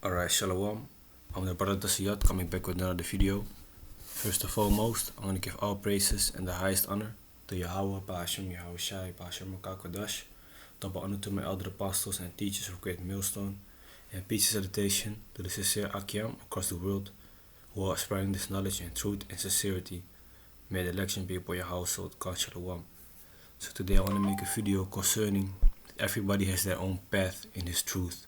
Alright, Shalom. I'm the brother Tasiyat coming back with another video. First and foremost, I'm going to give all praises and the highest honor to Yahweh, Ba'ashem, Yahweh Shai, Ba'ashem, Makakodash. Double honor to my elder apostles and teachers of Great Millstone. And peace and salutation to the sincere Akiam across the world who are spreading this knowledge and truth and sincerity. May the election be upon your household. God Shalom. So today I want to make a video concerning everybody has their own path in this truth.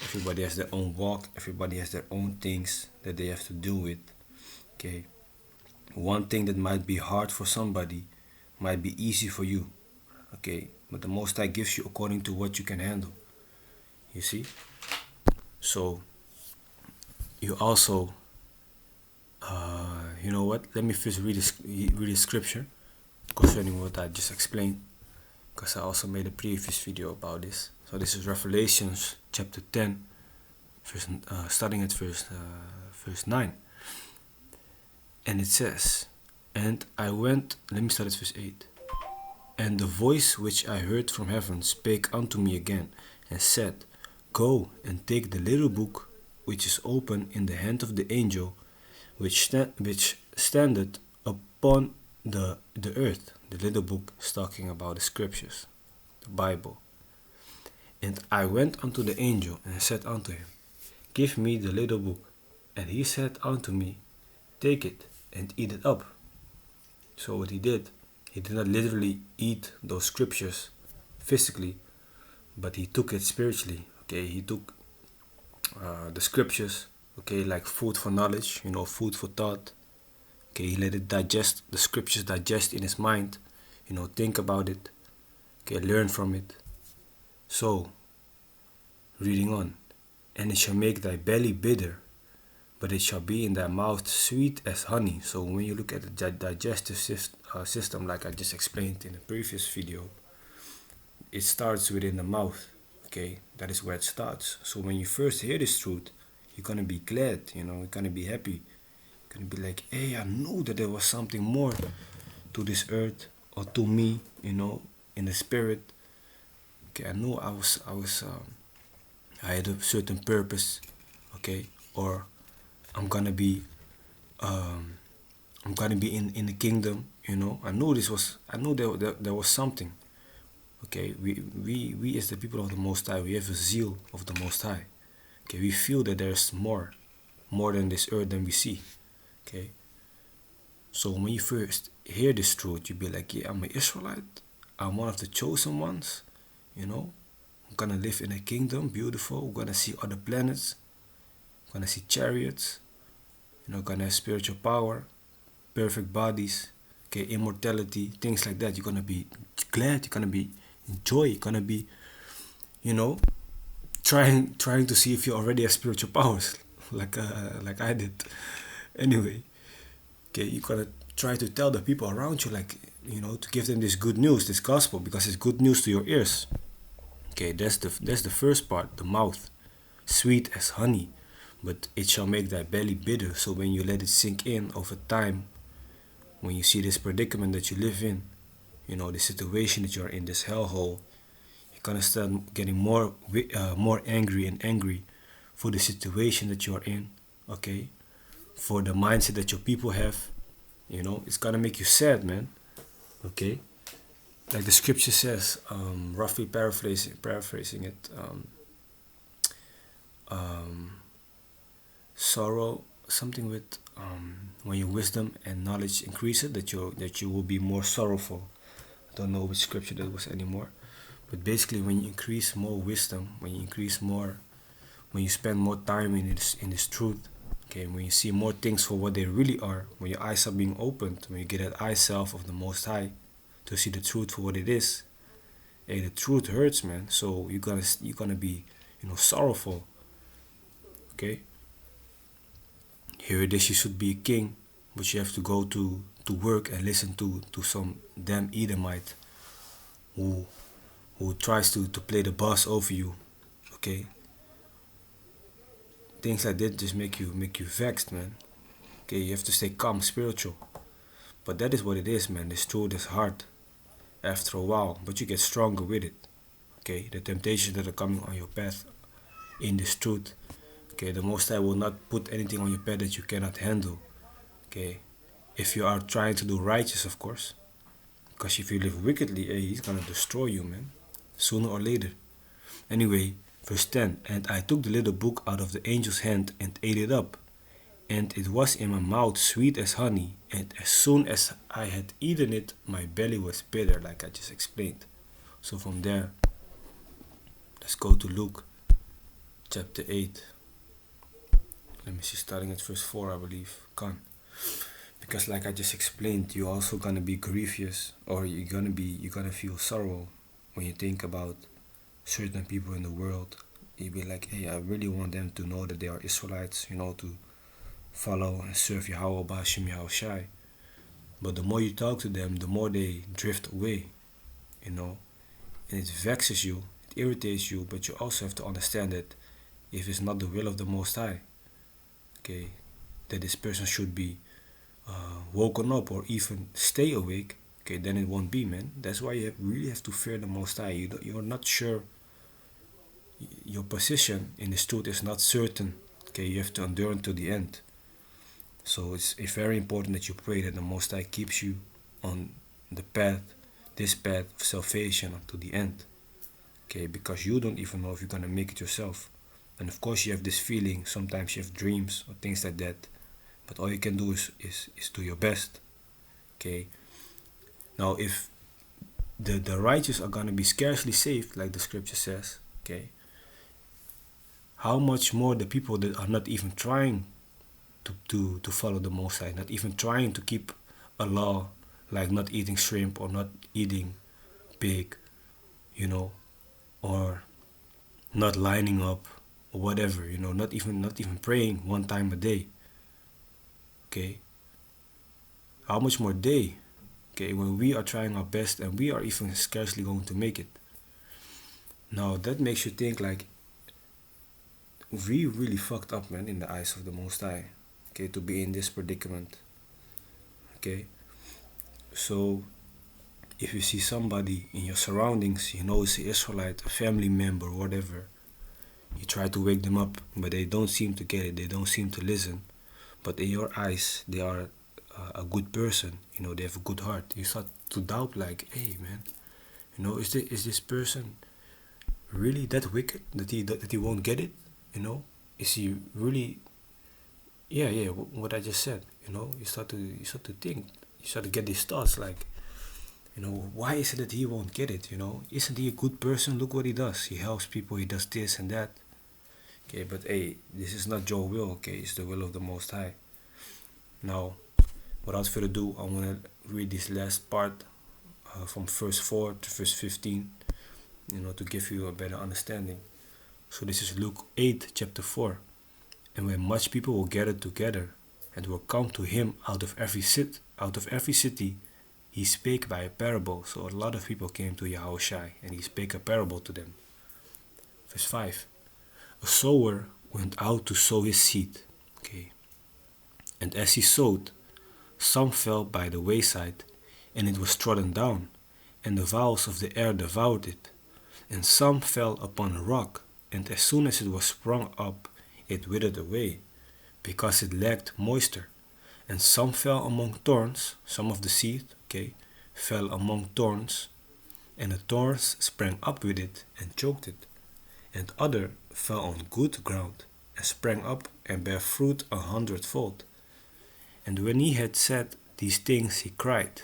Everybody has their own walk. Everybody has their own things that they have to do with. Okay. One thing that might be hard for somebody might be easy for you. Okay. But the Most High gives you according to what you can handle. You see? So, you also, you know what? Let me first read the scripture concerning what I just explained. Because I also made a previous video about this. So this is Revelations chapter 10, starting at verse 9. And it says, and I went, let me start at verse 8. And the voice which I heard from heaven spake unto me again, and said, Go and take the little book which is open in the hand of the angel, which standeth upon the earth. The little book is talking about the scriptures, the Bible. And I went unto the angel and said unto him, Give me the little book. And he said unto me, Take it and eat it up. So what he did not literally eat those scriptures physically, but he took it spiritually. Okay, he took the scriptures, okay, like food for knowledge, food for thought. Okay, he let it digest, the scriptures digest in his mind, think about it, okay, learn from it. So, reading on, and it shall make thy belly bitter, but it shall be in thy mouth sweet as honey. So when you look at the digestive system, like I just explained in the previous video, it starts within the mouth, okay, that is where it starts. So when you first hear this truth, you're gonna be glad, you're gonna be happy. Gonna be like, hey, I knew that there was something more to this earth or to me, in the spirit. Okay, I knew I had a certain purpose, okay, or I'm gonna be in the kingdom, I knew there was something. Okay, we as the people of the Most High, we have a zeal of the Most High. Okay, we feel that there's more than this earth than we see. Okay, so when you first hear this truth, you be like, yeah, I'm an Israelite, I'm one of the chosen ones, I'm gonna live in a kingdom, beautiful, we're gonna see other planets, gonna see chariots, gonna have spiritual power, perfect bodies, okay, immortality, things like that. You're gonna be glad, you're gonna be enjoy, you're gonna be, trying to see if you already have spiritual powers, like I did. Anyway, okay, you gotta try to tell the people around you, like, to give them this good news, this gospel, because it's good news to your ears. Okay, that's the first part, the mouth, sweet as honey, but it shall make thy belly bitter. So when you let it sink in over time, when you see this predicament that you live in, the situation that you're in, this hellhole, you're gonna start getting more angry and angry for the situation that you're in, okay, for the mindset that your people have, it's gonna make you sad, man. Okay, like the scripture says, roughly paraphrasing it, sorrow, something with when your wisdom and knowledge increase it, that you will be more sorrowful. I don't know which scripture that was anymore, but basically when you increase more wisdom, when you spend more time in this truth, okay, when you see more things for what they really are, when your eyes are being opened, when you get that eye self of the Most High to see the truth for what it is, hey, the truth hurts, man. So you're gonna be, sorrowful. Okay. Here it is, you should be a king, but you have to go to work and listen to some damn Edomite who tries to play the boss over you. Okay. Things like that just make you vexed, man. Okay, you have to stay calm, spiritual. But that is what it is, man. This truth is hard after a while, but you get stronger with it. Okay, the temptations that are coming on your path in this truth, Okay, the Most High will not put anything on your path that you cannot handle. Okay, if you are trying to do righteous, of course. Because if you live wickedly, he's gonna destroy you, man. Sooner or later. Anyway, verse 10. And I took the little book out of the angel's hand and ate it up. And it was in my mouth sweet as honey. And as soon as I had eaten it, my belly was bitter, like I just explained. So from there, let's go to Luke chapter 8. Let me see, starting at verse 4, I believe. Can. Because like I just explained, you're also gonna be grievous, or you're gonna feel sorrow when you think about certain people in the world. You be like, hey, I really want them to know that they are Israelites, to follow and serve Yahweh Bashim Yahushai. But the more you talk to them, the more they drift away, and it vexes you, it irritates you, but you also have to understand that if it's not the will of the Most High, okay, that this person should be woken up or even stay awake, okay, then it won't be, man. That's why you really have to fear the Most High. You're not sure, your position in this truth is not certain, okay, you have to endure until the end. So it's very important that you pray that the Most High keeps you on the path, this path of salvation until the end, okay, because you don't even know if you're gonna make it yourself. And of course you have this feeling, sometimes you have dreams or things like that, but all you can do is do your best, okay. Now if the righteous are gonna be scarcely saved, like the scripture says, okay, how much more the people that are not even trying to follow the Most High, not even trying to keep a law, like not eating shrimp or not eating pig, or not lining up or whatever, not even praying one time a day. Okay, how much more they, okay, when we are trying our best and we are even scarcely going to make it. Now that makes you think like, we really fucked up, man, in the eyes of the Most High, okay, to be in this predicament. Okay, so if you see somebody in your surroundings, it's an Israelite, a family member, whatever, you try to wake them up, but they don't seem to get it, they don't seem to listen. But in your eyes, they are a good person, they have a good heart. You start to doubt, like, hey, man, is this person really that wicked that he won't get it? Is he really? Yeah, what I just said. You start to think, you start to get these thoughts, like, why is it that he won't get it? Isn't he a good person? Look what he does. He helps people. He does this and that. Okay, but hey, this is not your will, okay? It's the will of the Most High. Now, without further ado, I want to read this last part from verse 4 to verse 15, to give you a better understanding. So this is Luke 8, chapter 4. And when much people were gathered together and were come to him out of every city, he spake by a parable. So a lot of people came to Yahushai, and he spake a parable to them. Verse 5. A sower went out to sow his seed. Okay. And as he sowed, some fell by the wayside, and it was trodden down, and the fowls of the air devoured it. And some fell upon a rock, and as soon as it was sprung up, it withered away, because it lacked moisture. And some fell among thorns, some of the seed, okay, fell among thorns, and the thorns sprang up with it and choked it. And other fell on good ground, and sprang up and bare fruit 100-fold. And when he had said these things, he cried,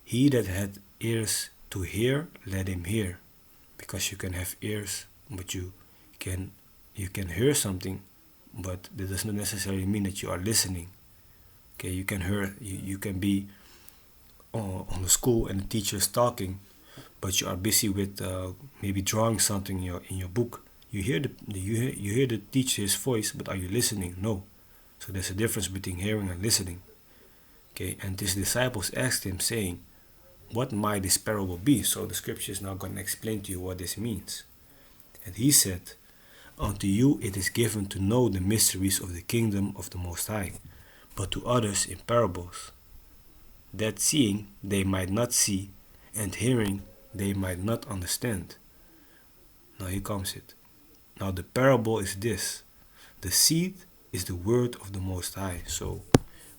He that had ears to hear, let him hear. Because you can have ears, but you can hear something, but that does not necessarily mean that you are listening. Okay, you can hear, you can be on the school and the teacher is talking, but you are busy with maybe drawing something in your book. You hear the teacher's voice, but are you listening? No. So there's a difference between hearing and listening. Okay, and his disciples asked him, saying, What might this parable be? So the scripture is now going to explain to you what this means. And he said, Unto you it is given to know the mysteries of the kingdom of the Most High, but to others in parables, that seeing they might not see, and hearing they might not understand. Now here comes it. Now the parable is this. The seed is the word of the Most High. So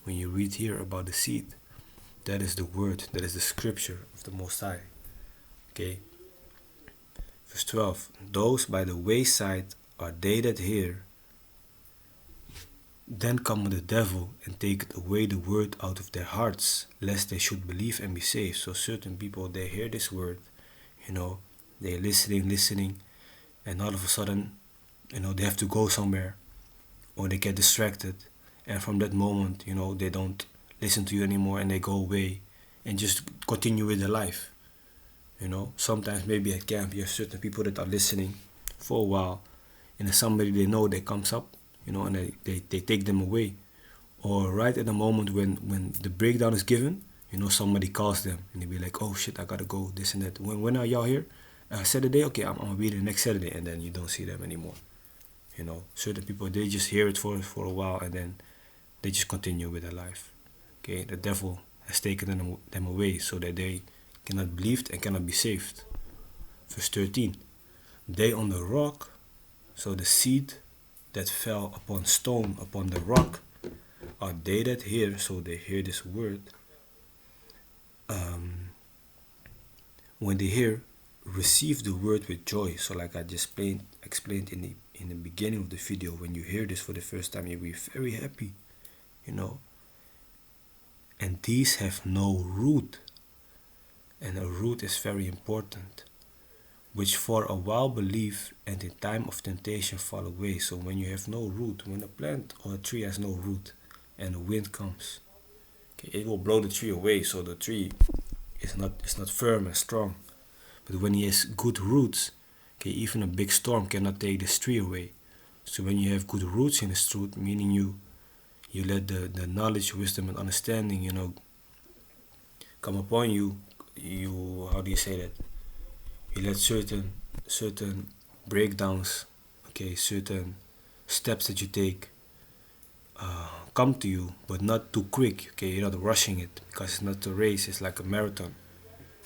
when you read here about the seed, that is the word, that is the scripture of the Most High. Okay. Verse 12. Those by the wayside are they that hear. Then cometh the devil and taketh away the word out of their hearts, lest they should believe and be saved. So certain people, they hear this word, they're listening, and all of a sudden, they have to go somewhere, or they get distracted, and from that moment, they don't listen to you anymore, and they go away, and just continue with their life. Sometimes maybe at camp you have certain people that are listening for a while, and then somebody they know that comes up, and they take them away. Or right at the moment when the breakdown is given, somebody calls them and they be like, oh shit, I gotta go, this and that. When are y'all here? Saturday? Okay, I'm gonna be there next Saturday, and then you don't see them anymore. Certain people, they just hear it for a while, and then they just continue with their life. Okay, the devil has taken them away so that they cannot believe and cannot be saved. Verse 13. They on the rock, so the seed that fell upon stone, upon the rock, are they that hear, so they hear this word. When they hear, receive the word with joy. So like I just explained in the beginning of the video, when you hear this for the first time, you'll be very happy, And these have no root. And a root is very important, which for a while believe, and in time of temptation fall away. So when you have no root, when a plant or a tree has no root, and the wind comes, okay, it will blow the tree away. So the tree is not firm and strong. But when he has good roots, okay, even a big storm cannot take this tree away. So when you have good roots in this truth, meaning you let the knowledge, wisdom, and understanding, come upon you. How do you say that? You let certain breakdowns, okay, certain steps that you take come to you, but not too quick. Okay, you're not rushing it, because it's not a race, it's like a marathon.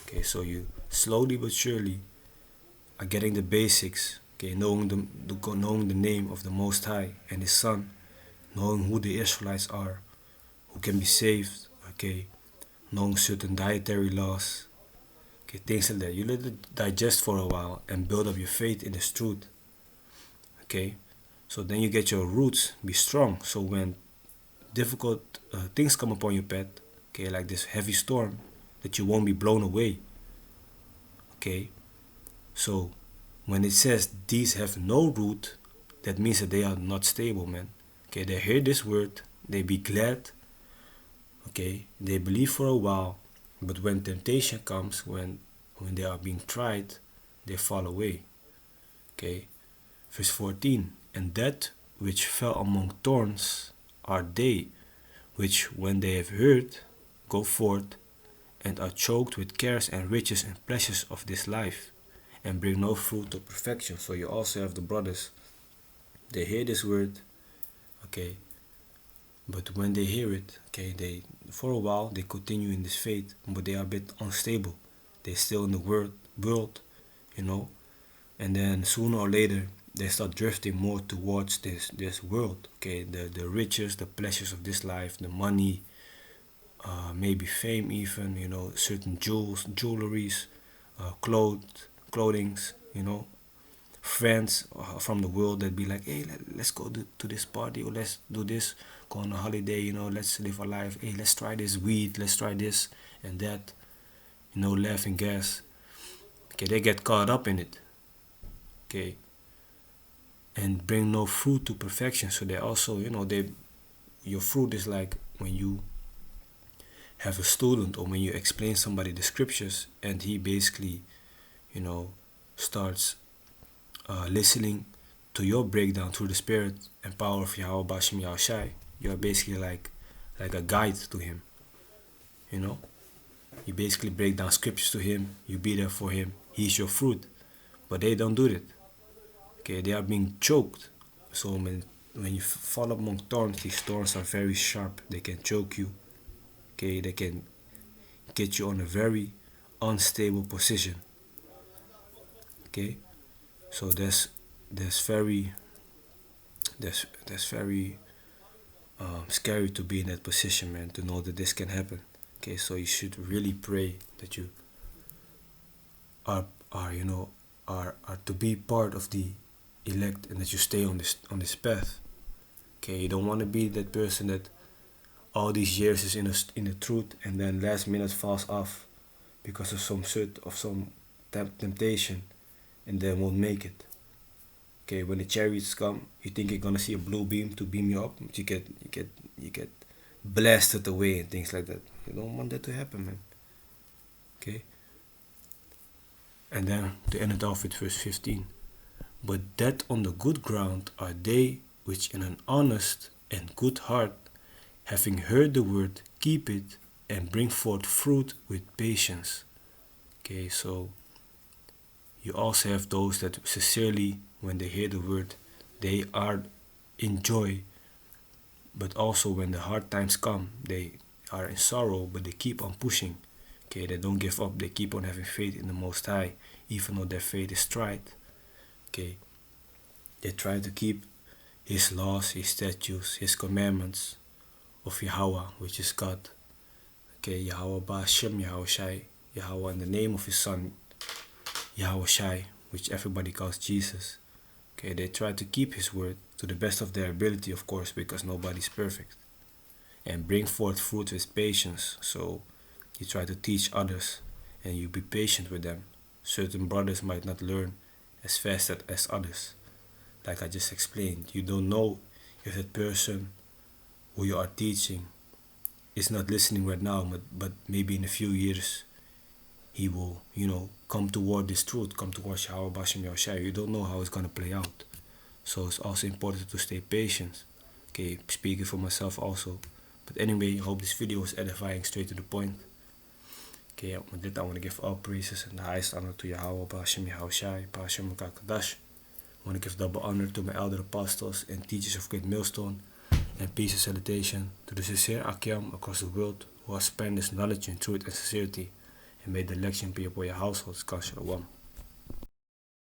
Okay, so you slowly but surely are getting the basics. Okay, knowing the name of the Most High and His Son, knowing who the Israelites are, who can be saved. Okay, knowing certain dietary laws. Okay, things like that. You let it digest for a while and build up your faith in this truth. Okay, so then you get your roots be strong. So when difficult things come upon your path, okay, like this heavy storm, that you won't be blown away. Okay, so when it says these have no root, that means that they are not stable, man. Okay, they hear this word, they be glad. Okay, they believe for a while, but when temptation comes, when they are being tried, they fall away. Okay, verse 14. And that which fell among thorns are they which, when they have heard, go forth and are choked with cares and riches and pleasures of this life, and bring no fruit to perfection. So you also have the brothers, they hear this word, okay, but when they hear it, okay, they for a while they continue in this faith, but they are a bit unstable. They're still in the world, and then sooner or later they start drifting more towards this world. Okay, the riches, the pleasures of this life, the money, maybe fame, even, certain jewelries, clothings, friends from the world that be like, hey, let's go to this party, or let's do this, go on a holiday, let's live a life, hey, let's try this weed, let's try this and that, laughing gas. Okay, they get caught up in it, okay, and bring no fruit to perfection. So they also, your fruit is like when you have a student, or when you explain somebody the scriptures, and he basically, starts listening to your breakdown through the spirit and power of Yahweh Bashem Yahushai. You are basically like a guide to him. You basically break down scriptures to him. You be there for him. He's your fruit. But they don't do that. Okay, they are being choked. So when you fall among thorns, these thorns are very sharp. They can choke you. Okay, they can get you on a very unstable position. Okay, so that's very that's very scary to be in that position, man, to know that this can happen. Okay, so you should really pray that you are you know are to be part of the elect, and that you stay on this path. Okay, you don't want to be that person that all these years is in the truth and then last minute falls off because of some temptation, and then won't make it. Okay, when the chariots come, you think you're gonna see a blue beam to beam you up, but you get blasted away and things like that. You don't want that to happen, man. Okay. And then to end it off with verse 15. But that on the good ground are they which in an honest and good heart, having heard the word, keep it and bring forth fruit with patience. Okay, so you also have those that sincerely, when they hear the word, they are in joy, but also when the hard times come, they are in sorrow, but they keep on pushing. Okay, they don't give up, they keep on having faith in the Most High, even though their faith is tried. Okay, they try to keep His laws, His statutes, His commandments of Yahweh, which is God. Okay, Yahweh Ba'ashem, Yahweh Shai, Yahweh in the name of His Son, Yahweh Shai, which everybody calls Jesus. Okay, they try to keep His word to the best of their ability, of course, because nobody's perfect. And bring forth fruit with patience. So you try to teach others and you be patient with them. Certain brothers might not learn as fast as others. Like I just explained, you don't know if that person who you are teaching is not listening right now, but maybe in a few years he will, come toward this truth, come towards Yahweh Bashem Yahushua. You don't know how it's going to play out. So it's also important to stay patient. Okay, speaking for myself also. But anyway, I hope this video was edifying, straight to the point. Okay, with that I want to give all praises and the highest honor to Yahweh Bashem Yahushua, Bashem Kadash. I want to give double honor to my elder apostles and teachers of Great Millstone, and peace and salutation to the sincere Akyam across the world who has spent this knowledge in truth and sincerity, and made the election be upon your households. Shalom.